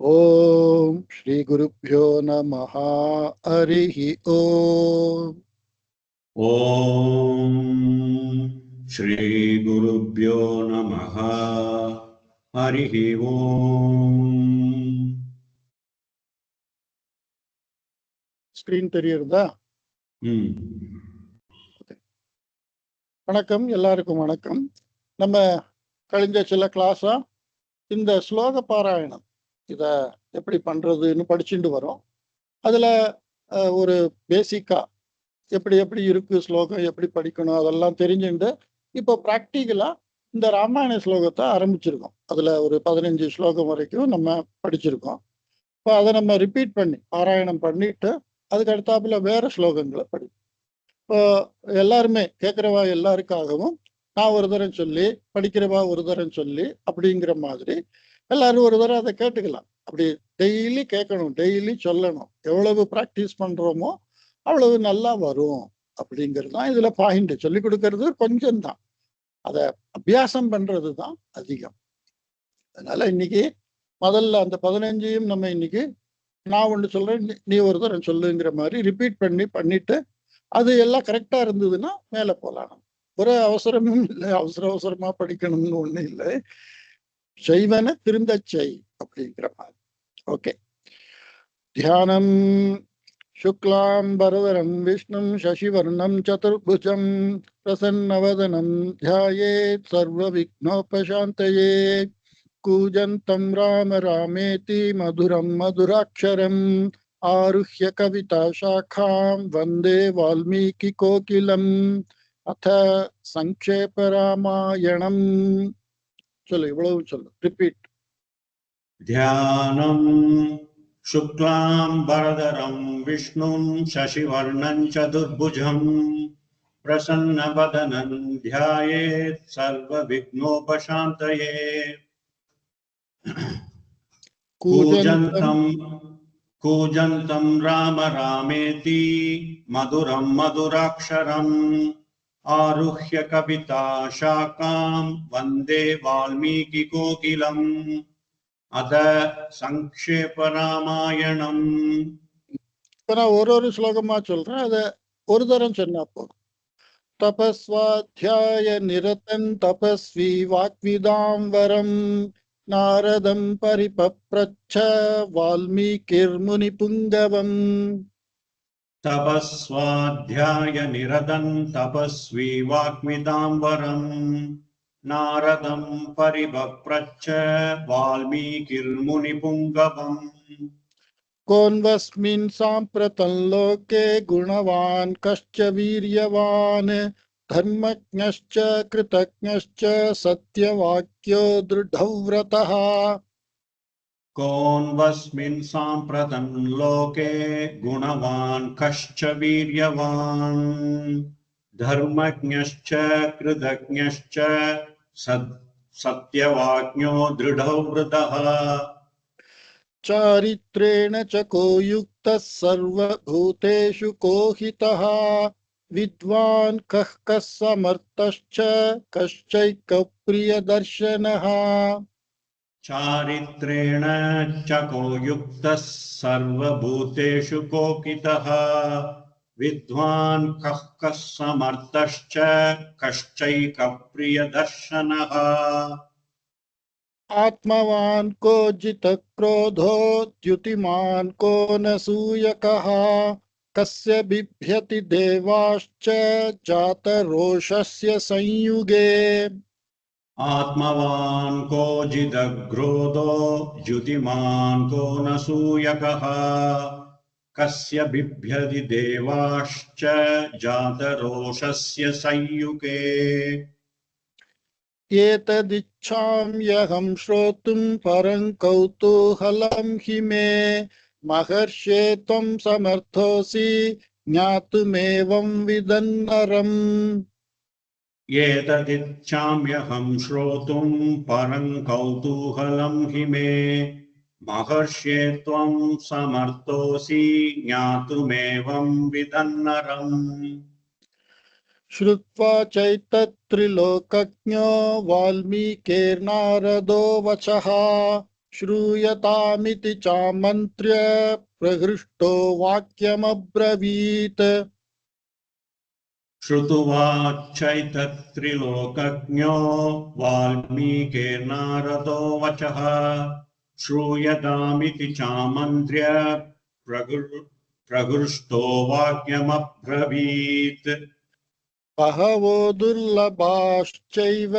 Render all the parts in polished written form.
ओम श्री गुरुभ्यो नमः। हरिः ओम। ओम श्री गुरुभ्यो नमः। हरिः ओम। ஸ்கிரீன் தெரியுறதா? வணக்கம், எல்லாருக்கும் வணக்கம். நம்ம கழிஞ்ச சில கிளாஸா இந்த ஸ்லோக பாராயணம் இத எப்படி பண்றதுன்னு படிச்சுட்டு வரோம். அதுல ஒரு பேசிக்கா எப்படி எப்படி இருக்கு ஸ்லோகம், எப்படி படிக்கணும் அதெல்லாம் தெரிஞ்சுட்டு இப்போ ப்ராக்டிக்கலா இந்த ராமாயண ஸ்லோகத்தை ஆரம்பிச்சிருக்கோம். அதுல ஒரு 15 ஸ்லோகம் வரைக்கும் நம்ம படிச்சிருக்கோம். இப்போ அதை நம்ம ரிப்பீட் பண்ணி பாராயணம் பண்ணிட்டு அதுக்கு அடுத்தாப்புல வேற ஸ்லோகங்களை படி. இப்போ எல்லாருமே கேட்குறவா எல்லாருக்காகவும் நான் ஒரு தரம் சொல்லி படிக்கிறவா ஒரு தரம் சொல்லி அப்படிங்கிற மாதிரி எல்லாரும் ஒரு தரம் அதை கேட்டுக்கலாம். அப்படி டெய்லி கேட்கணும், டெய்லி சொல்லணும். எவ்வளவு ப்ராக்டிஸ் பண்றோமோ அவ்வளவு நல்லா வரும் அப்படிங்கிறது தான் இதுல பாயிண்ட். சொல்லி கொடுக்கறது கொஞ்சம் தான், அதை அபியாசம் பண்றது தான் அதிகம். அதனால இன்னைக்கு முதல்ல அந்த 15ஐயும் நம்ம இன்னைக்கு நான் ஒன்று சொல்றேன், நீ ஒரு தரம் சொல்லுங்கிற மாதிரி ரிப்பீட் பண்ணிட்டு அது எல்லாம் கரெக்டா இருந்ததுன்னா மேல போலாம். ஒரு அவசரமும் இல்லை, அவசரமா படிக்கணும்னு ஒண்ணு இல்லை. செய்வன திருந்த செய் அப்படிங்கிற மாதிரி. ஓகே. தியானம் शुक्लांबरधरं विष्णुं शशिवर्णं चतुर्भुजं प्रसन्नवदनं ध्यायेत् सर्वविघ्नोपशान्तये। कूजन्तं राम रामेति मधुरं मधुराक्षरम् आरुह्य कविताशाखां वन्दे वाल्मीकिकोकिलम्। अथ संक्षेप रामायणम्. चलो इவ்வளவு சொல்லு, ரிப்பீட். ध्यानं शुक्लांबरधरं विष्णुं शशिवर्णं चतुर्भुजं प्रसन्नवदनं ध्यायेत् सर्वविघ्नोपशान्तये। कूजन्तं राम रामेति मधुरं मधुराक्षरम् आरुह्य कविता शाखां वन्दे वाल्मीकिकोकिलम्। अथ संक्षेप रामायणम्. இப்போ நான் ஒரு ஸ்லோகமா சொல்றேன், அதை ஒரு தரம் சொன்னா போதும். तपस्वाध्याय निरतं तपस्वी वाग्विदाम्बरं नारदं परिपप्रच्छ वाल्मीकिर्मुनिपुङ्गवम्। तपस्वाध्याय निरतं तपस्वी वाग्विदाम्बरं नारदं परिपप्रच्छ वाल्मीकिर्मुनिपुङ्गवम्। कोऽन्वस्मिन् साम्प्रतं लोके गुणवान् कश्च वीर्यवान् धर्मज्ञश्च कृतज्ञश्च सत्यवाक्यो दृढव्रतः। कोऽन्वस्मिन् साम्प्रतं लोके गुणवान् कश्च वीर्यवान् धर्मज्ञश्च कृतज्ञश्च सत्यवाक्यो दृढव्रतः। चारित्रेण च को युक्तः सर्वभूतेषु को हितः विद्वान् कः कः समर्थश्च कश्चैकप्रियदर्शनः। चारित्रेण च को युक्तः सर्वभूतेषु कोकितः विद्वान् कः कः समर्थश्च कश्चैकप्रियदर्शनः। आत्मवान् को जितक्रोधो द्युतिमान् को नसूयकः कस्य बिभ्यति देवाश्च जातरोषस्य संयुगे। आत्मवान् को जितक्रोधो द्युतिमान् को नसूयकः कस्य बिभ्यति देवाश्च जातरोषस्य संयुगे। एतदिच्छाम्यहं श्रोतुं परं कौतूहलं हि मे महर्षे त्वं समर्थोऽसि ज्ञातुमेवं विदन्नरम्। एतदिच्छाम्यहं श्रोतुं परं कौतूहलं हि मे महर्षे त्वं समर्थोऽसि ज्ञातुमेवं विदन्नरम्। श्रुत्वा चैतत्त्रिलोकज्ञो वाल्मीकिर्नारदो वचः श्रूयतामिति चामन्त्र्य प्रहृष्टो वाक्यमब्रवीत्। श्रुतुवाच्चैतत्त्रिलोकज्ञो वाल्मीकिर्नारदो वचः श्रूयतामिति चामन्त्र्य प्रहृष्टो वाक्यमब्रवीत्। बहवो दुर्लभाश्चैव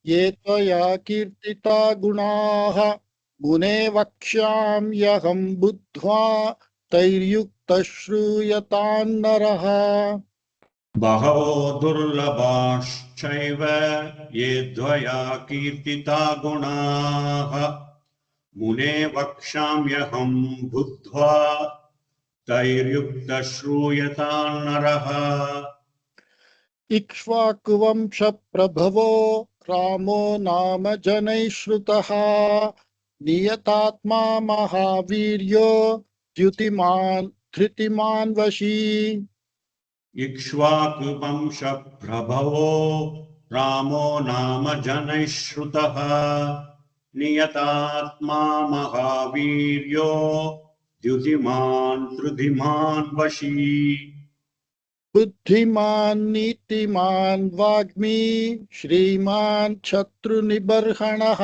ये त्वया कीर्तिता गुणाः मुने वक्ष्याम्यहं बुद्ध्वा तैर्युक्तः श्रूयतान्नरः। बहवो दुर्लभाश्चैव ये त्वया कीर्तिता गुणाः मुने वक्ष्याम्यहं बुद्ध्वा तैर्युक्तः श्रूयतान्नरः। इक्ष्वाकुवंशप्रभवो रामो नाम जनैः श्रुतः नियतात्मा महावीर्यो द्युतिमान् धृतिमान् वशी। इक्ष्वाकुवंशप्रभवो रामो नाम जनैः श्रुतः नियतात्मा महावीर्यो द्युतिमान् धृतिमान् वशी। बुद्धिमान् नीतिमान् वाग्मी श्रीमान् शत्रुनिबर्हणः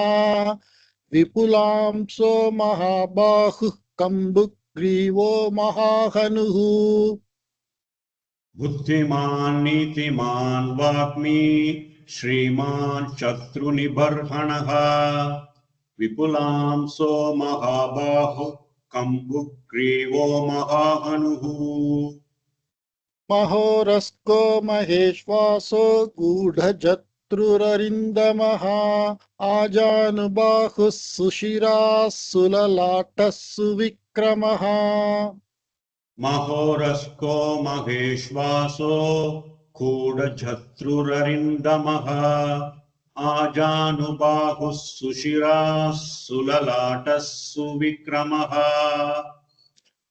विपुलांसो महाबाहुः कम्बुग्रीवो महाहनुः। बुद्धिमान् नीतिमान् वाग्मी श्रीमान् शत्रुनिबर्हणः विपुलांसो महाबाहुः कम्बुग्रीवो महाहनुः। महोरस्को महेश्वासो गूढजत्रुररिन्दमः आजानुबाहुः सुशिराः सुललाटः सुविक्रमः। महोरस्को महेश्वासो गूढजत्रुररिन्दमः आजानुबाहुः सुशिराः सुललाटः सुविक्रमः।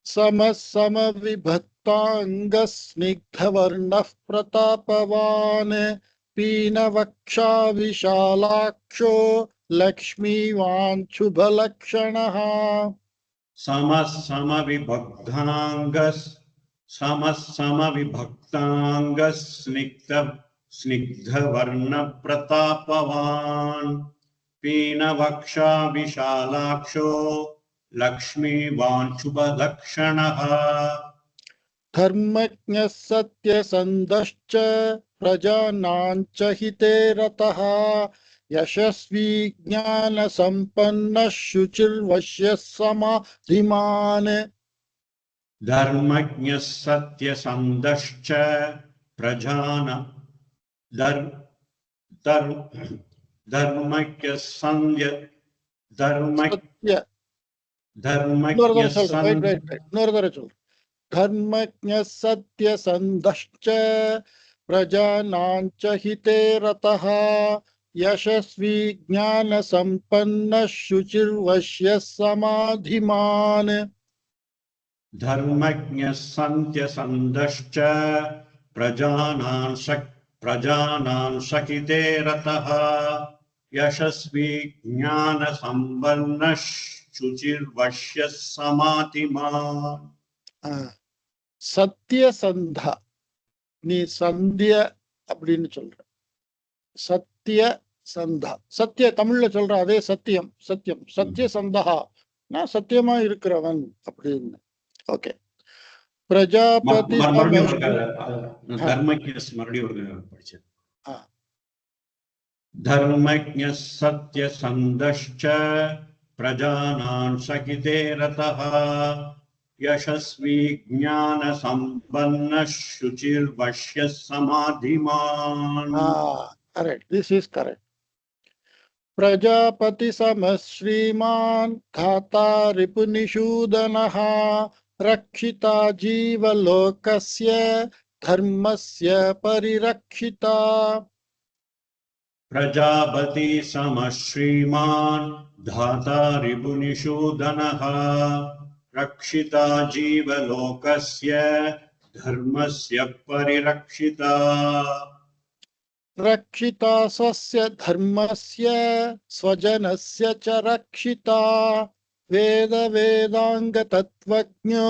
समः समविभक्ताङ्गः स्निग्धवर्णः प्रतापवान् पीनवक्षा विशालाक्षो लक्ष्मीवान् शुभलक्षणः। समः समविभक्ताङ्गः स्निग्धवर्णप्रतापवान् पीनवक्षा विशालाक्षो लक्ष्मीवान् शुभलक्षणः। धर्मज्ञः सत्यसन्धश्च प्रजानां च हिते रतः यशस्वी ज्ञानसम्पन्नः शुचिर्वश्यः समाधिमान्। धर्मज्ञः सत्यसन्धश्च धर्मज्ञः सत्यसन्धश्च प्रजानां च हिते रतः यशस्वी ज्ञानसम्पन्नः शुचिर्वश्यः समाधिमान्। धर्मज्ञः सत्यसन्धश्च प्रजानां सहिते रतः यशस्वी ज्ञानसम्पन्नः शुचिर्वश्यः समाधिमान्। சத்தியசந்த நீ சந்திய அப்படின்னு சொல்ற சத்தியசந்தா சத்திய தமிழ்ல சொல்ற அதே சத்தியம் சத்தியம் சத்தியசந்தா நான் சத்தியமா இருக்கிறவன் அப்படின்னு. ஓகே பிரஜாபதி धर्मज्ञः सत्यसन्धश्च प्रजानां सहिते रतः यशस्वी ज्ञानसम्पन्नः शुचिर्वश्यः समाधिमान्. correct, this is correct. Prajapati समः श्रीमान् धाता रिपुनिषूदनः रक्षिता जीवलोकस्य धर्मस्य परिरक्षिता. प्रजापति समः श्रीमान् धाता रिपुनिषूदनः रक्षिता जीवलोकस्य धर्मस्य परिरक्षिता. ரக்ஷிதா ஸ்வஸ்ய தர்மஸ்ய ஸ்வஜனஸ்ய ச ரக்ஷிதா வேத வேதாங்க தத்வஜ்ஞோ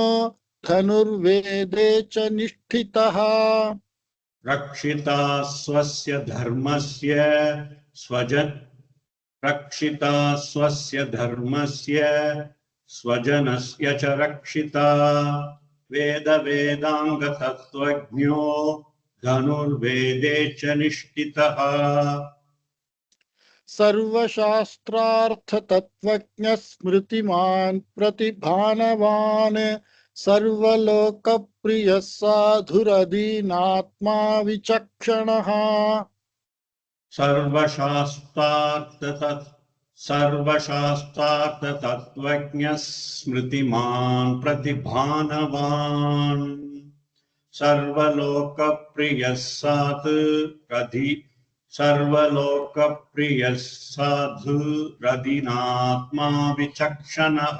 தனுர்வேதே ச நிஷ்டிதः. रक्षिता स्वस्य धर्मस्य रक्षिता स्वस्य धर्मस्य स्वजनस्य च रक्षिता वेद वेदांग तत्त्वज्ञो धनुर्वेदे च निष्ठितः. सर्वशास्त्रार्थ तत्वज्ञ स्मृतिमान प्रतिभानवान सर्वलोक प्रिय साधुरदीनात्मा विचक्षणः. सर्वशास्त्रार्थ तत्त्वज्ञ स्मृतिमान प्रतिभानवान सर्वलोक प्रिय साधुरदीनात्मा विचक्षणः.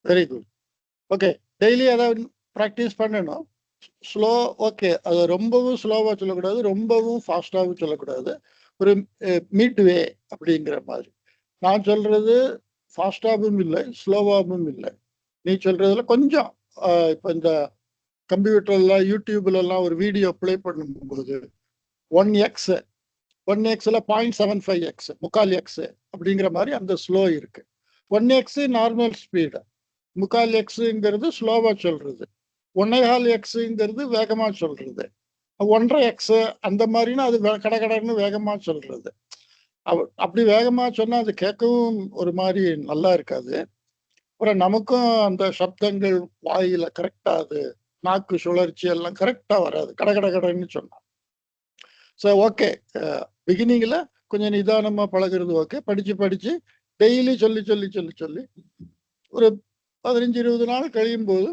Very good. ஓகே, டெய்லி அதை ப்ராக்டிஸ் பண்ணணும். ஸ்லோ, ஓகே, அது ரொம்பவும் ஸ்லோவாக சொல்லக்கூடாது, ரொம்பவும் ஃபாஸ்டாகவும் சொல்லக்கூடாது. ஒரு மிட் வே அப்படிங்கிற மாதிரி. நான் சொல்றது ஃபாஸ்டாகவும் இல்லை, ஸ்லோவாகவும் இல்லை. நீ சொல்றதுல கொஞ்சம் இப்போ இந்த கம்ப்யூட்டர்ல யூடியூப்லலாம் ஒரு வீடியோ ப்ளே பண்ணும்போது 1x 1xல 0.75x 3/4x அப்படிங்கிற மாதிரி அந்த ஸ்லோ இருக்கு. 1x நார்மல் ஸ்பீடு, 3/4xங்கிறது ஸ்லோவா சொல்றது, 1.5xங்கிறது வேகமா சொல்றது, 1.5x அந்த மாதிரினா அது கடகடன்னு வேகமா சொல்றது. அப்படி வேகமா சொன்னா அது கேட்கவும் ஒரு மாதிரி நல்லா இருக்காது. அப்புறம் நமக்கும் அந்த சப்தங்கள் வாயில கரெக்டா, அது நாக்கு சுழற்சி எல்லாம் கரெக்டா வராது, கடகடன்னு சொன்னா. ஸோ ஓகே, பிகினிங்ல கொஞ்சம் நிதானமா பழகிறது ஓகே. படிச்சு டெய்லி சொல்லி ஒரு 15-20 நாள் கழியும் போது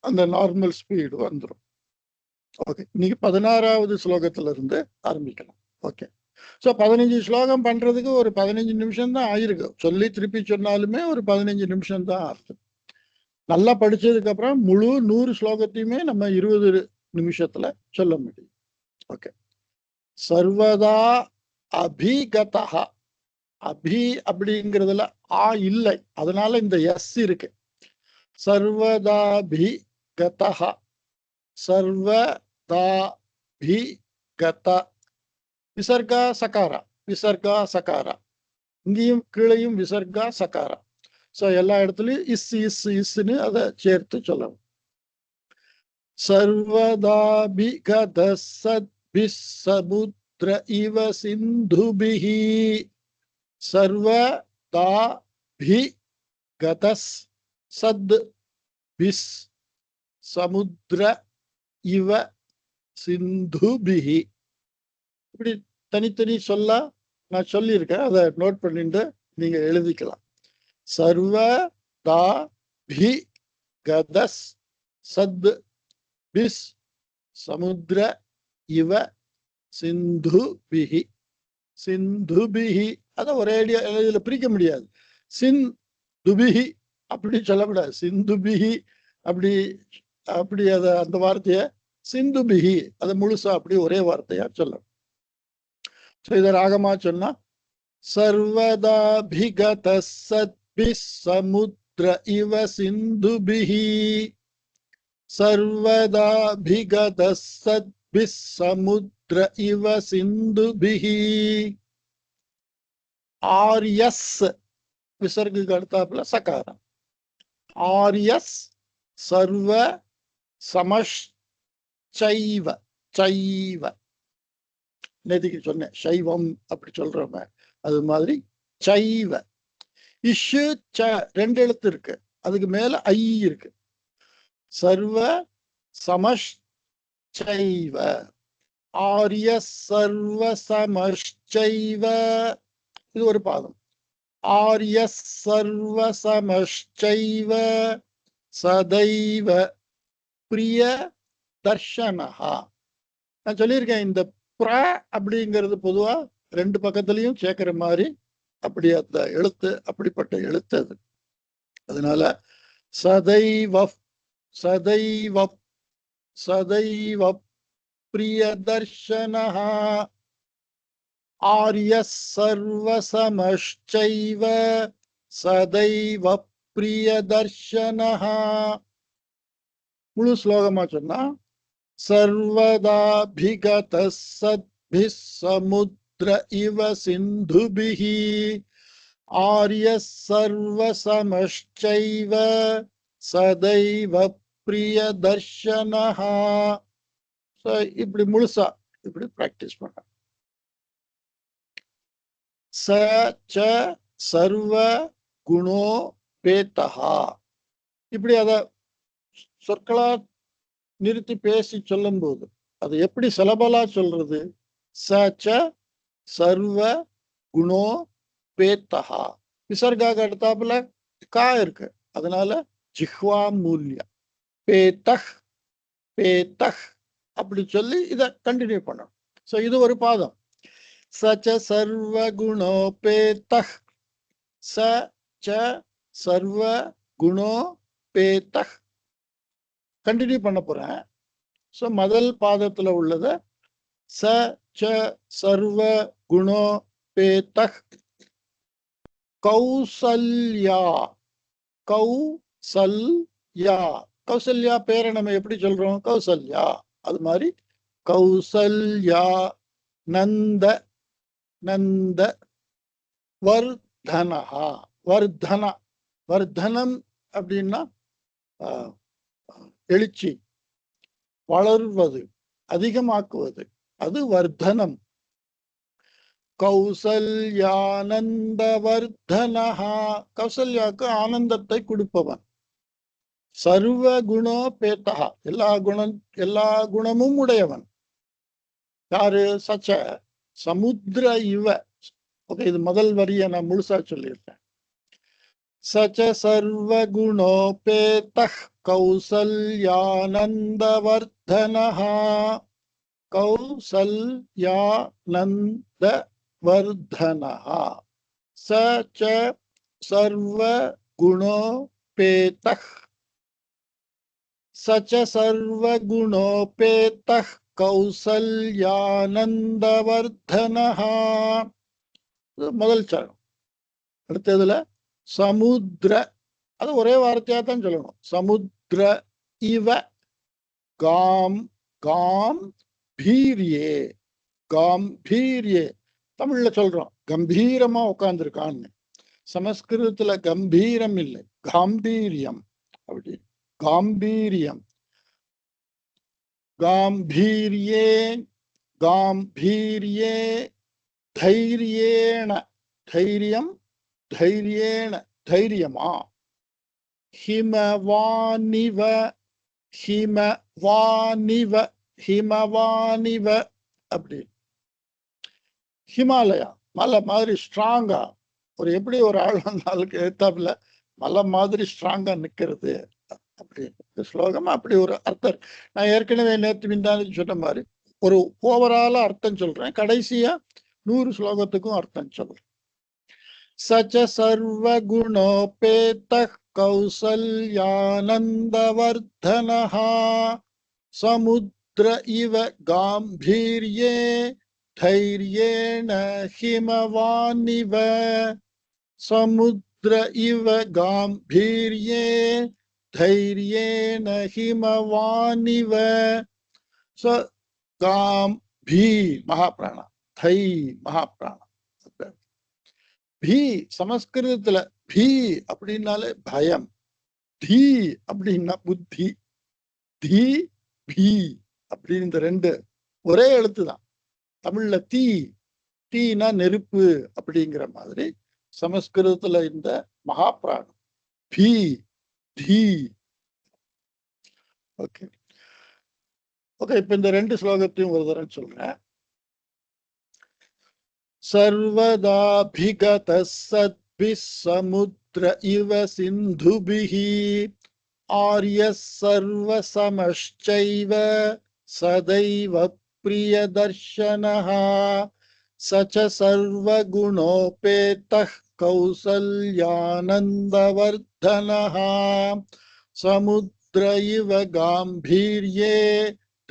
அந்த நார்மல் ஸ்பீடு வந்துடும். ஓகே, இன்னைக்கு 16வது ஸ்லோகத்துல இருந்து ஆரம்பிக்கலாம். ஓகே, ஸோ 15 ஸ்லோகம் பண்றதுக்கு ஒரு 15 நிமிஷம் தான் ஆயிருக்கு. சொல்லி திருப்பி சொன்னாலுமே ஒரு 15 நிமிஷம் தான் ஆகுது. நல்லா படிச்சதுக்கு அப்புறம் முழு 100 ஸ்லோகத்தையுமே நம்ம 20 நிமிஷத்துல சொல்ல முடியும். ஓகே, சர்வதா அபிகதா, அபி அப்படிங்கிறதுல ஆ இல்லை, அதனால இந்த எஸ் இருக்கு. சர்வதாபிகதா, சர்வதாபிகத, விசர்கா சகாரா, விசர்கா சகாரா, இங்கேயும் கீழையும் விசர்கா சகாரா. ஸோ எல்லா இடத்துலையும் இஸ்ன்னு அதை சேர்த்து சொல்லணும். சர்வதாபிகத சத்பிஸ்ஸமுத்ர இவ சிந்துபிஹி, சர்வதாபிகதஸ் சத்பிஸ் சமுத்ர இவ சிந்துபிஹி. இப்படி தனித்தனி சொல்ல நான் சொல்லியிருக்கேன், அதை நோட் பண்ணிட்டு நீங்க எழுதிக்கலாம். சர்வதாபிகதஸ் சத்பிஸ் சமுத்ர இவ சிந்துபிஹி. சிந்துபிஹி அதை ஒரே அடியா இதுல பிரிக்க முடியாது. சிந்துபிஹி அப்படி சொல்லக்கூடாது, சிந்துபிஹி அப்படி அப்படி அதை அந்த வார்த்தைய சிந்துபிஹி அதை முழுசா அப்படி ஒரே வார்த்தையா சொல்லணும். இதை ராகமா சொன்னா சர்வதாபிகத சத்பிஸ் சமுத்ர இவ சிந்துபிஹி, சர்வதாபிகத சத்பிஸ் சமுத்ர இவ சிந்துபிஹி. ஆர்யஸ் விசர்க்கு அடுத்தாப்புல சகாரம். ஆர்யஸ் சர்வ சமஷ்சைவ, சைவ நேதிக்கு சொன்னேன் சைவம் அப்படி சொல்றோமே, அது மாதிரி சைவ. இஷு ச 2 எழுத்து இருக்கு, அதுக்கு மேல ஐ இருக்கு. சர்வ சமஷ்சைவ, ஆரிய சர்வ சமஷ்சைவ, இது ஒரு பாதம். ஆரிய சர்வ சமஷ்சைவ சதைவ பிரிய தர்ஷனஹா. நான் சொல்லியிருக்கேன், இந்த பிர அப்படிங்கிறது பொதுவா 2 பக்கத்துலயும் சேர்க்கிற மாதிரி, அப்படி அந்த எழுத்து அப்படிப்பட்ட எழுத்து அது. அதனால சதைவ சதைவ சதைவ प्रियदर्शनः आर्यः सर्वसमश्चैव सदैव प्रियदर्शनः. முழு ஸ்லோகமா சொன்னா, सर्वदाभिगतः सद्भिः समुद्र इव सिन्धुभिः आर्यः सर्वसमश्चैव सदैव प्रियदर्शनः. இப்படி முழுசா இப்படி பிராக்டிஸ் பண்ண. स च सर्व गुणोपेतः. இப்படி அத சொற்களா நிறுத்தி பேசி சொல்லும் போது அது எப்படி சிலபலா சொல்றது? ச ச சர்வ குணோபேதः. விசர்காக அடுத்தாப்புல கா இருக்கு, அதனால ஜிஹ்வா மூல்யம் பேதஹ் பேதஹ் அப்படி சொல்லி இதை கண்டினியூ பண்ணணும். ஸோ இது ஒரு பாதம். சச்ச சர்வ குணோபேதஹ், ச ச சர்வ குணோபேதஹ் கண்டினியூ பண்ண போறேன். ஸோ முதல் பாதத்துல உள்ளத ச ச சர்வ குணோபேதஹ் கௌசல்யா. கௌசல்யா, கௌசல்யா பேரை நம்ம எப்படி சொல்றோம்? கௌசல்யா. அது மாதிரி கௌசல்யா நந்த நந்த வர்தனஹா. வர்தன, வர்தனம் அப்படின்னா எழுச்சி, வளர்வது, அதிகமாக்குவது, அது வர்தனம். கௌசல்யானந்த வர்தனஹா, கௌசல்யாக்கு ஆனந்தத்தை கொடுப்பவன். சர்வ குணோபேதா, எல்லா குணமும் உடையவன். யாரு? சச்ச சமுத்திர இவ. ஓகே, இது முதல் வரியை நான் முழுசா சொல்லியிருக்கேன். சச்ச சர்வ குணோபேதः கௌசல்யானந்தவர்தனஹா. கௌசல்யானந்தவர்தனஹா. சச்ச சர்வ குணோபேதः. சச்ச சர்வ குணோபேதः கௌசல்யானந்தவர்தனஹா. முதல் சரணம். அடுத்ததுல சமுத்திர, அது ஒரே வார்த்தையா தான் சொல்லணும். சமுத்திர இவ காம் காம் பீரியே. காம்பீரியே தமிழ்ல சொல்றோம் கம்பீரமா உட்கார்ந்துருக்கான்னு. சமஸ்கிருதத்துல கம்பீரம் இல்லை, காம்பீரியம். அப்படி காம்பீரியம். காம்பீரியே காம்பீரியே தைரியேன. தைரியம், தைரியேன தைரியமா. ஹிமவானிவ ஹிமவானிவ ஹிமவானிவ அப்படி. ஹிமாலயா மலை மாதிரி ஸ்ட்ராங்கா, ஒரு எப்படி ஒரு ஆள் வந்தாலுக்கு ஏத்தாப்புல மலை மாதிரி ஸ்ட்ராங்கா நிக்கிறது. அப்படி ஸ்லோகமா அப்படி ஒரு அர்த்தம். நான் ஏற்கனவே நேற்று மிந்தானு சொன்ன மாதிரி ஒரு ஓவரால அர்த்தம் சொல்றேன், கடைசியா 100 ஸ்லோகத்துக்கும் அர்த்தம் சொல்றேன். சச்ச சர்வ குணோபேதः கௌசல்யானந்தவர்தனஹா. சமுத்திர இவ காம்பீர்யே தைரியேன ஹிமவானிவ. சமுத்திர இவ காம்பீர்யே தைரியேன ஹிமவானிவ. காம்பீ மகாபிராணா, தை மகாபிராணா. பீ சமஸ்கிருதத்துல பீ அப்படின்னாலே பயம், தீ அப்படின்னா புத்தி, தீ பீ அப்படின்னு இந்த ரெண்டு ஒரே எழுத்து தான். தமிழ்ல தீ, தீனா நெருப்பு அப்படிங்கிற மாதிரி சமஸ்கிருதத்துல இந்த மகாபிராணம் பீ தீ. ஓகே ஓகே, இப்ப இந்த 2 ஸ்லோகத்தையும் ஒரு தரம் சொல்றேன். सर्वदाभिगतः सद्भिः समुद्र इव सिन्धुभिः आर्यः सर्वसमश्चैव सदैव प्रियदर्शनः. स च सर्वगुणोपेतः कौसल्यानन्दवर्धनः. समुद्र इव गाम्भीर्ये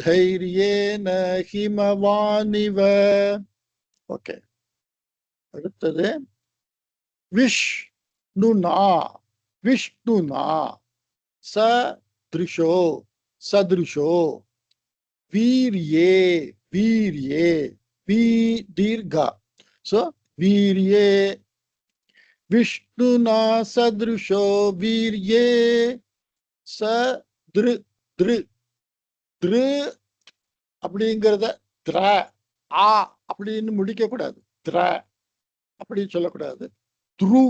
தைரியேன ஹிமவானிவ. ஓகே, அடுத்தது விஷ்ணுனா. விஷ்ணுனா சத்ருஷோ. சதுருஷோ. வீர்யே. வீர்யே. வி தீர்கா. சோ வீர்யே. விஷ்ணுனா சத்ருஷோ வீர்யே. சத்ரு. திரு. திரு அப்படிங்கிறத திர ஆ அப்படின்னு முடிக்க கூடாது. திர அப்படி சொல்லக்கூடாது. துரு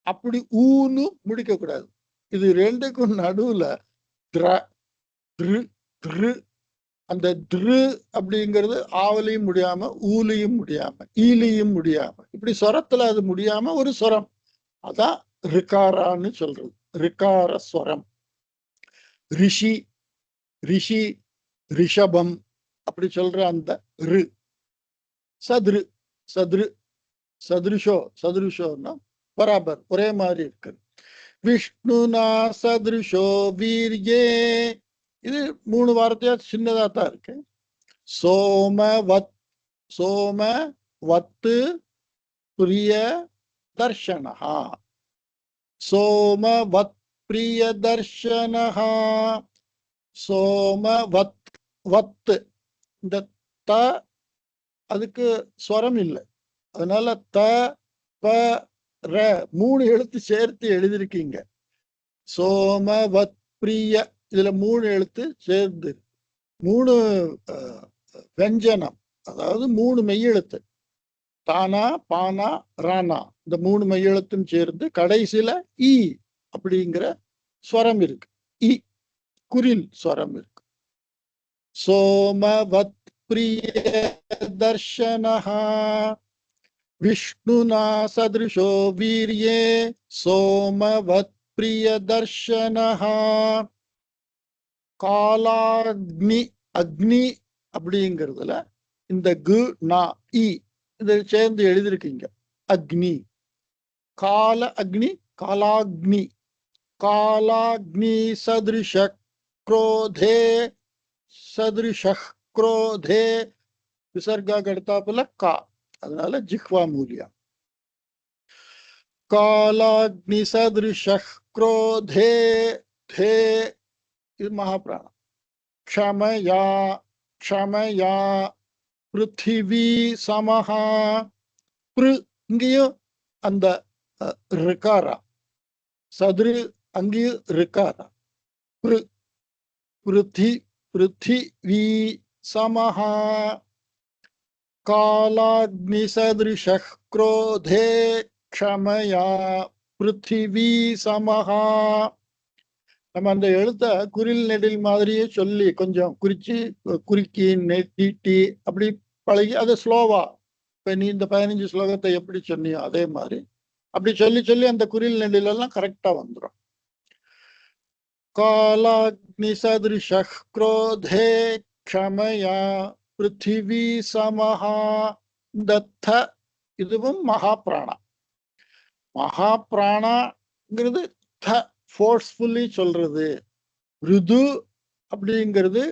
அப்படி ஊன்னு முடிக்க கூடாது. இது ரெண்டுக்கும் நடுவுல திர திரு திரு. அந்த திரு அப்படிங்கிறது ஆவலையும் முடியாம, ஊலையும் முடியாம, ஈலையும் முடியாம, இப்படி ஸ்வரத்துல அது முடியாம ஒரு ஸ்வரம். அதான் ரிகாரான்னு சொல்றது. ரிகார ஸ்வரம். ரிஷி. ரிஷி. ரிஷபம் அப்படி சொல்ற அந்த ரு. சத்ரு. சத்ரு. சதுருஷோ. சதுருஷோன்னா பராபர் ஒரே மாதிரி இருக்கு. விஷ்ணுனா சதுருஷோ வீர்யே. இது 3 வார்த்தையா சின்னதா தான் இருக்கு. சோமவத். சோமவத்து பிரிய தர்ஷனஹா. சோமவத் பிரிய தர்ஷனஹா. சோமவத். வத்து. இந்த த அதுக்கு ஸ்வரம் இல்லை. அதனால த ப ர 3 எழுத்து சேர்த்து எழுதிருக்கீங்க. சோமவத் பிரிய. இதுல 3 எழுத்து சேர்ந்து 3 வெஞ்சனம், அதாவது 3 மெய்யெழுத்து. தானா பானா ரானா இந்த 3 மெய்யெழுத்தும் சேர்ந்து கடைசியில இ அப்படிங்கிற ஸ்வரம் இருக்கு. இ குரில் ஸ்வரம் இருக்கு. சோமவத் பிரிய தர்ஷனஹா. விஷ்ணுனா சதுருஷோ வீர்யே. சோமவத் பிரிய தர்ஷனஹா. காலாக்னி. அக்னி அப்படிங்கிறதுல இந்த கு நா இ இதை சேர்ந்து எழுதிருக்கீங்க. அக்னி. கால அக்னி. காலாக்னி. காலாக்னி சதுருஷ क्रोधे. சதுருஷ क्रोधे விசர்கா கடுத்தாப்புல கா. அதனால ஜிஹ்வா மூலியா. காலாக்னி சதுருஷ क्रोधे. தே இது மகாபிராணம். க்ஷமயா. க்ஷமயா பிருத்திவி சமஹா. பிரு இங்கேயும் அந்த ரிகாரா. சதுரு அங்கேயும் ரிகாரா. பிரு. பிருத்தி. பிருத்திவி சமஹா. காலாக்னி சதுருஷ क्रोधे க்ஷமயா பிருத்திவி சமஹா. நம்ம அந்த எழுத்த குறில் நெடில் மாதிரியே சொல்லி கொஞ்சம் குறிச்சு குறுக்கி நீட்டி அப்படி பழகி அதை ஸ்லோவா. இப்ப நீ இந்த 15 ஸ்லோகத்தை எப்படி சொன்னியோ அதே மாதிரி அப்படி சொல்லி சொல்லி அந்த குறில் நெடில் எல்லாம் கரெக்டா வந்துடும். காலாக்னி சதுருஷ क्रोधे க்ஷமயா பிருத்திவி சமஹா. இந்த த இதுவும் மகாபிராணா. மகாபிராணாங்கிறது த ஃபோர்ஸ்ஃபுல்லி சொல்றது. மிருது அப்படிங்கிறது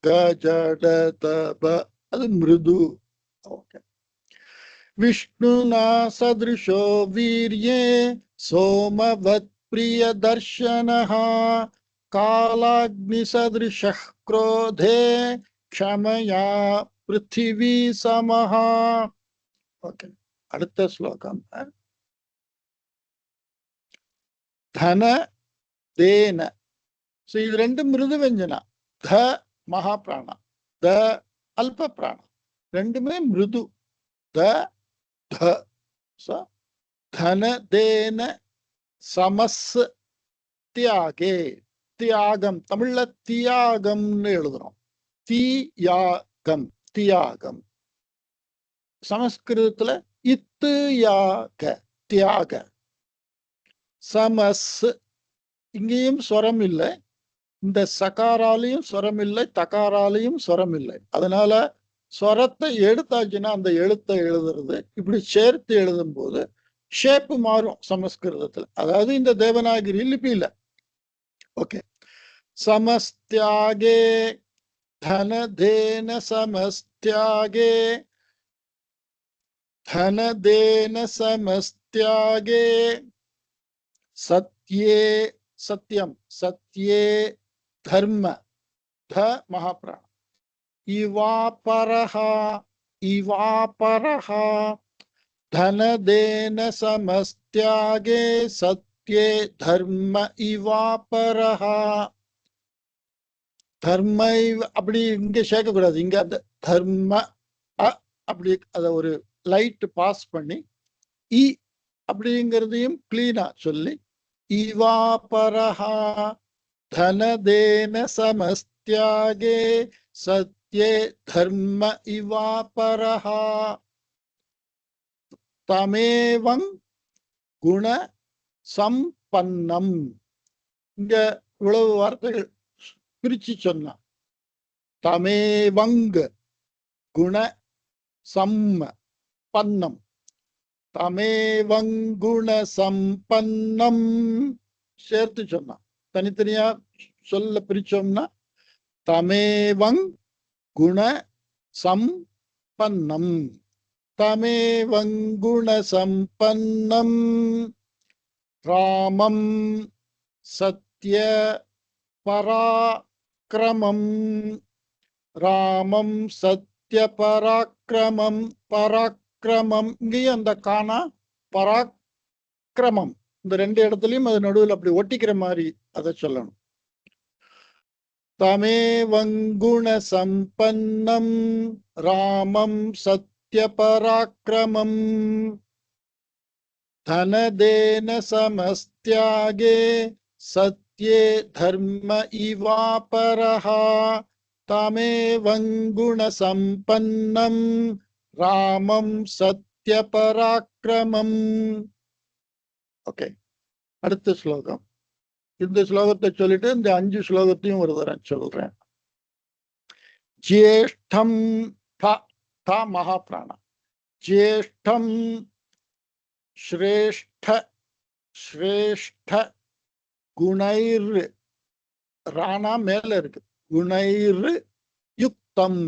க ஜ ட த ப அது மிருது. ஓகே. விஷ்ணுனா சதுருஷோ வீர்யே. சோமவத் பிரிய தர்ஷனஹா. காலாக்னி சதுருஷ क्रोधे க்ஷமயா பிருத்திவி சமஹா. ஓகே, அடுத்த ஸ்லோகம். தன தேன. இது 2 மிருது வெஞ்சனா. த மகாபிராணா, த அல்ப பிராணா, 2மே மிருது. த த தன தேன சமஸ் தியாகே. தியாகம் தமிழ்ல தியாகம்னு எழுதுறோம். தியாகம். தியாகம். சமஸ்கிருதத்துல இத்து யாக. தியாக. சமஸ் இங்கேயும் ஸ்வரம் இல்லை. இந்த சகாராலையும் ஸ்வரம் இல்லை, தகாராலையும் ஸ்வரம் இல்லை. அதனால ஸ்வரத்தை எடுத்தாச்சுன்னா அந்த எழுத்தை எழுதுறது இப்படி சேர்த்து எழுதும் போது ஷேப்பு மாறும் சமஸ்கிருதத்துல. அதாவது இந்த தேவநாகரி லிபியில. ஓகே. சமஸ்தியாகே धनदेन समस्त्यागे धनदेन समस्त्यागे सत्ये सत्यम सत्ये धर्म ध महाप्राण इवापरः इवापरः धनदेन समस्त्यागे सत्ये धर्म इवापरः தர்ம அப்படி இங்க சேர்க்க கூடாது. இங்க அந்த தர்ம அப்படி அத ஒரு லைட் பாஸ் பண்ணி இ அப்படிங்கிறதையும் கிளீனா சொல்லி இவாபரஹா தனதேன சமஸ்தியாகே சத்யே தர்ம இவாபரஹா தமேவம் குண சம்பன்னம். இங்க இவ்வளவு வார்த்தைகள் பிரிச்சு சொன்னா தமேவங் குண சம்பன்னம் தமேவங்குண சம்பன்னம் சேர்த்து சொன்னா. தனித்தனியா சொல்ல பிரிச்சோம்னா தமேவங் குண சம்பன்னம் தமேவங்குண சம்பன்னம் ராமம் சத்ய பராக்கிரமம் ராமம் சத்ய பராக்கிரமம் பராக்கிரமம் இங்கேயும் அந்த காணா பராக்கிரமம் இந்த ரெண்டு இடத்துலயும் அது நடுவில் அப்படி ஒட்டிக்கிற மாதிரி அதை சொல்லணும். தமேவங்குண சம்பன்னம் ராமம் சத்ய பராக்கிரமம் தனதேன சமஸ்தியாகே சத்யே தர்ம இவாபரஹ தமேவங்குண சம்பன்னம் ராமம் சத்ய பராக்கிரமம். ஓகே, அடுத்த ஸ்லோகம். இந்த ஸ்லோகத்தை சொல்லிட்டு இந்த 5 ஸ்லோகத்தையும் ஒரு தரம் சொல்றேன். ஜேஷ்டம் த மகாபிராண ஜேஷ்டம் ஸ்ரேஷ்ட ஸ்ரேஷ்ட குணைர் ராணா மேல இருக்கு குணைர் யுக்தம்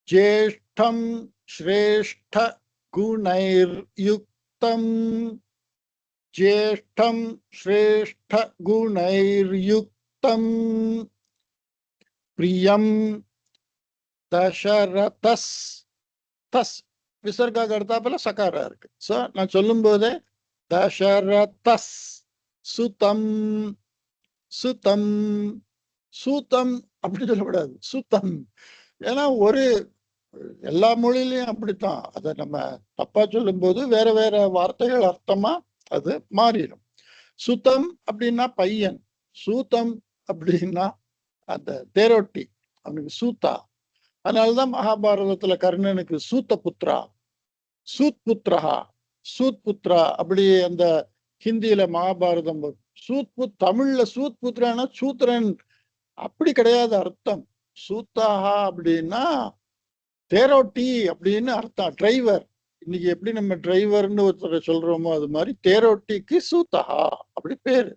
ஜேஷ்டம் ஸ்ரேஷ்ட குணைர் யுக்தம் ஜேஷ்டம் ஸ்ரேஷ்ட குணைர் யுக்தம் பிரியம் தசரதஸ் தஸ் விசர்கா கர்த்தாப்புல சகாரா இருக்கு. சோ நான் சொல்லும் போதே தசரதஸ் சுதம் சுதம் சூத்தம் அப்படி சொல்லக்கூடாது சுத்தம். ஏன்னா ஒரு எல்லா மொழியிலையும் அப்படித்தான். அதை நம்ம தப்பா சொல்லும் போது வேற வேற வார்த்தைகள் அர்த்தமா அது மாறிடும். சுத்தம் அப்படின்னா பையன், சூத்தம் அப்படின்னா அந்த தேரோட்டி அவனுக்கு சூத்தா. அதனாலதான் மகாபாரதத்துல கர்ணனுக்கு சூத்த புத்ரா சூத் புத்ரஹா சூத் புத்ரா அப்படி அந்த ஹிந்தியில மகாபாரதம் தமிழ்ல சூத் புத்திரானா சூத்திரன் அப்படி கிடையாது அர்த்தம். சூத்தாஹா அப்படின்னா தேரோட்டி அப்படின்னு அர்த்தம். டிரைவர், இன்னைக்கு எப்படி நம்ம டிரைவர்னு ஒருத்தரை சொல்றோமோ அது மாதிரி தேரோட்டிக்கு சூத்தஹா அப்படி பேரு.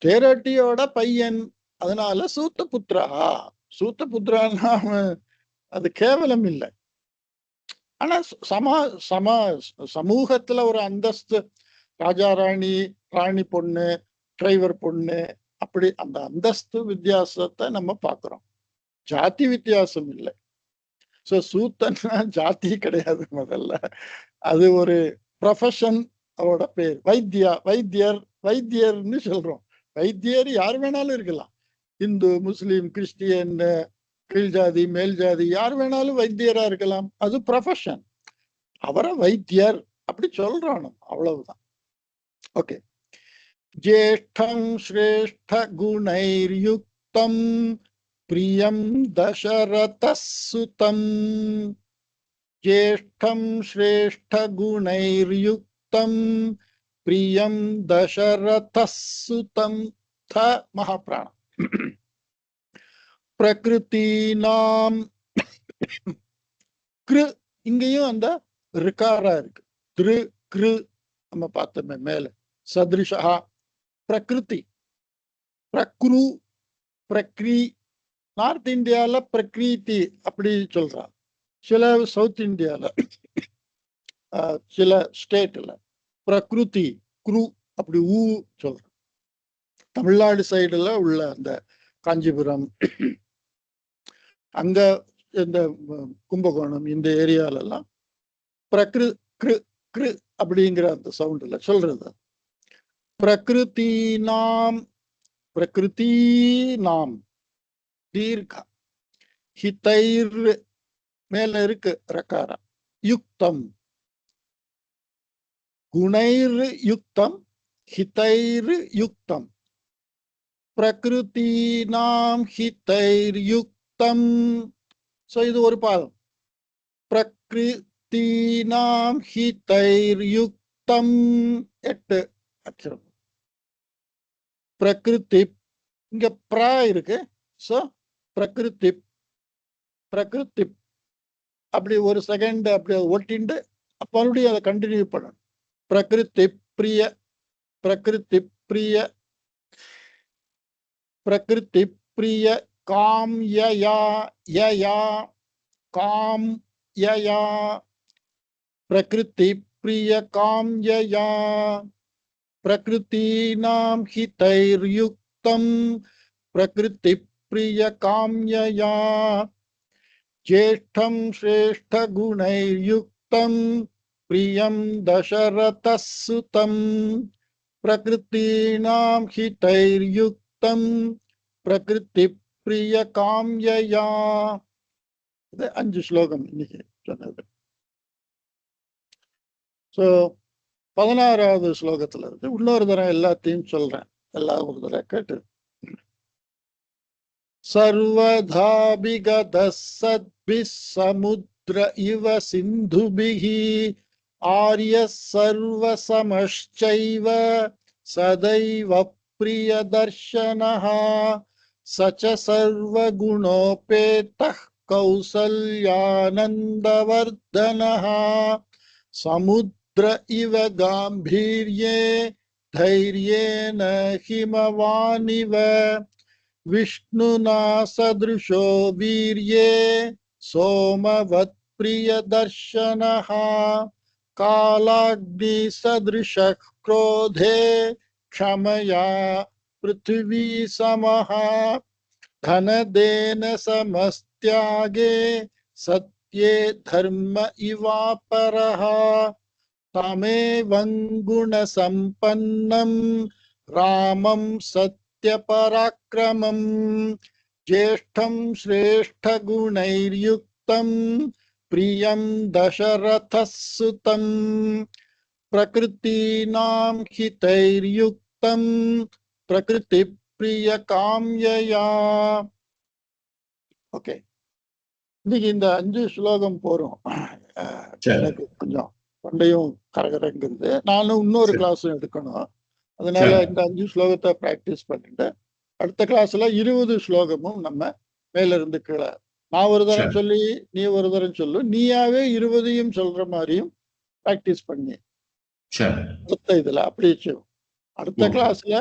தேரோட்டியோட பையன், அதனால சூத்த புத்திரஹா. சூத்த புத்திரான்னா அது கேவலம் இல்லை. ஆனா சமூகத்துல ஒரு அந்தஸ்து, ராஜா ராணி, ராணி பொண்ணு, டிரைவர் பொண்ணு, அப்படி அந்த அந்தஸ்து வித்தியாசத்தை நம்ம பார்க்கிறோம். ஜாதி வித்தியாசம் இல்லை. சோ சூத்தன்னா ஜாதி கிடையாது. முதல்ல அது ஒரு ப்ரொஃபஷன், அவரோட பேர். வைத்தியர் வைத்தியர்னு சொல்றோம். வைத்தியர் யார் வேணாலும் இருக்கலாம். இந்து, முஸ்லீம், கிறிஸ்டியன், கீழ் ஜாதி, மேல் ஜாதி, யார் வேணாலும் வைத்தியரா இருக்கலாம். அது ப்ரொஃபஷன். அவரை வைத்தியர் அப்படி சொல்றானோ, அவ்வளவுதான். ஓகே. ஜேஷ்டம் ஸ்ரேஷ்ட குணைர்யுக்தம் பிரியம் தசரதசுதம் ஜேஷ்டம் ஸ்ரேஷ்ட குணைர்யுக்தம் பிரியம் தசரதசுதம் த மகாபிராணம். பிரகிருதினாம் கிரு, இங்கேயும் அந்த ரிகாரா இருக்கு. திரு கிரு நம்ம பார்த்தோமே மேல. சத்ரிஷா பிரகிருதி, பிரக்ரு, பிரக்ரி, நார்த் இந்தியால பிரகிருதி அப்படி சொல்றான். சில சவுத் இந்தியால சில ஸ்டேட்ல பிரகிருதி குரு அப்படி சொல்றான். தமிழ்நாடு சைடுல உள்ள அந்த காஞ்சிபுரம் அங்க இந்த கும்பகோணம் இந்த ஏரியால எல்லாம் பிரகிரு கிரு கிரு அப்படிங்கிற அந்த சவுண்ட்ல சொல்றது. பிரகிருதி நாம் தீர்க்க ஹிதைர் மேல இருக்கு ரக்காரம் யுக்தம் குணைர் யுக்தம் ஹிதைர் யுக்தம் பிரகிருதி நாம் ஹிதைர் யுக்தம். சோ இது ஒரு பாதம். பிரகிருதி நாம் ஹிதைர் யுக்தம் 8 அக்ஷரம். பிரகிருதி இங்க பிரா இருக்கு. சோ பிரகிருதி பிரகிருதி அப்படி ஒரு செகண்ட் அப்படி ஒட்டிண்டு மறுபடியும் அதை கண்டினியூ பண்ணணும். பிரகிருதி பிரிய பிரகிருதி பிரிய பிரகிருதி பிரிய காம் யயா யயா காம் யயா பிரகிருதி பிரிய காம் யயா பிரகிருதி நாம் ஹிதைர் யுக்தம் பிரகிருதி பிரிய காம்யயா ஜேஷ்டம் ஸ்ரேஷ்ட குணைர் யுக்தம் பிரியம் தசரதசுதம் பிரகிருதி நாம் ஹிதைர் யுக்தம் பிரகிருதி பிரிய காம்யயா. இது 5 ஸ்லோகம் இன்னைக்கு சொன்னது. ஸோ 16வது ஸ்லோகத்துல இருக்கு. இன்னொரு தரம் எல்லாத்தையும் சொல்றேன், எல்லாம் ஒரு தடவை கேட்டு. சர்வதா விகத சத்பிஸ் சமுத்ர இவ சிந்துபிஹி ஆர்ய சர்வ சமஷ்சைவ சதைவ பிரிய தர்ஷனஹ சச்ச சர்வ குணோபேதः கௌசல்யானந்தவர்தனஹ சமுத்ர இவ காம்பீர்யே தைர்யேன ஹிமவானிவ விஷ்ணுனா சத்ருஷோ வீர்யே சோமவத் பிரியதர்ஷனஹ காலாக்னி சத்ருஷः க்ரோதே க்ஷமயா பிருத்திவி சமஹ தனதேன சமஸ்த்யாகே சத்யே தர்ம இவாபரஹ தமேவங்குண சம்பன்னம் ராமம் சத்யபராக்ரமம் ஜேஷ்டம் ஸ்ரேஷ்ட குணைர்யுக்தம் பிரியம் தசரதசுதம் பிரகிருதீனாம் ஹிதைர்யுக்தம் பிரகிருதி பிரிய காம்யயா. ஓகே, இன்னைக்கு இந்த 5 ஸ்லோகம் போறோம். எனக்கு கொஞ்சம் தொண்டையும் கரகரங்குது. நானும் இன்னொரு கிளாஸும் எடுக்கணும். அதனால இந்த 5 ஸ்லோகத்தை பிராக்டிஸ் பண்ணிட்டு அடுத்த கிளாஸ்ல 20 ஸ்லோகமும் நம்ம மேல இருந்து கீழே நான் ஒரு தரம் சொல்லி நீ ஒரு தரம் சொல்லு, நீயாவே 20 சொல்ற மாதிரியும் பிராக்டிஸ் பண்ணி அடுத்த இதுல அப்படி அடுத்த கிளாஸ்ல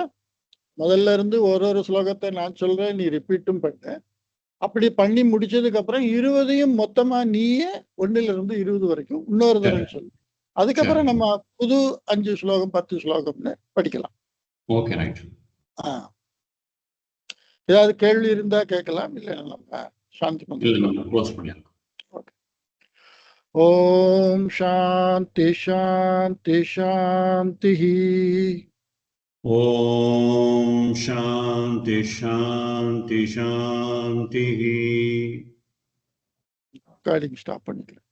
முதல்ல இருந்து ஒரு ஸ்லோகத்தை நான் சொல்றேன், நீ ரிப்பீட்டும் பண்ண. அப்படி பண்ணி முடிச்சதுக்கு அப்புறம் 20 மொத்தமா நீயே 1 இருந்து 20 வரைக்கும் இன்னொரு தரம் சொல்லு. அதுக்கப்புறம் நம்ம புது 5 ஸ்லோகம் 10 ஸ்லோகம்னு படிக்கலாம். Okay, right. ஏதாவது கேள்வி இருந்தா கேட்கலாம், இல்லை நம்ம சாந்தி பண்ணலாம். ஓம் சாந்தி சாந்தி சாந்தி. ஓம் சாந்தி சாந்தி சாந்தி. ரெக்கார்டிங் ஸ்டாப் பண்ணிக்கிறேன்.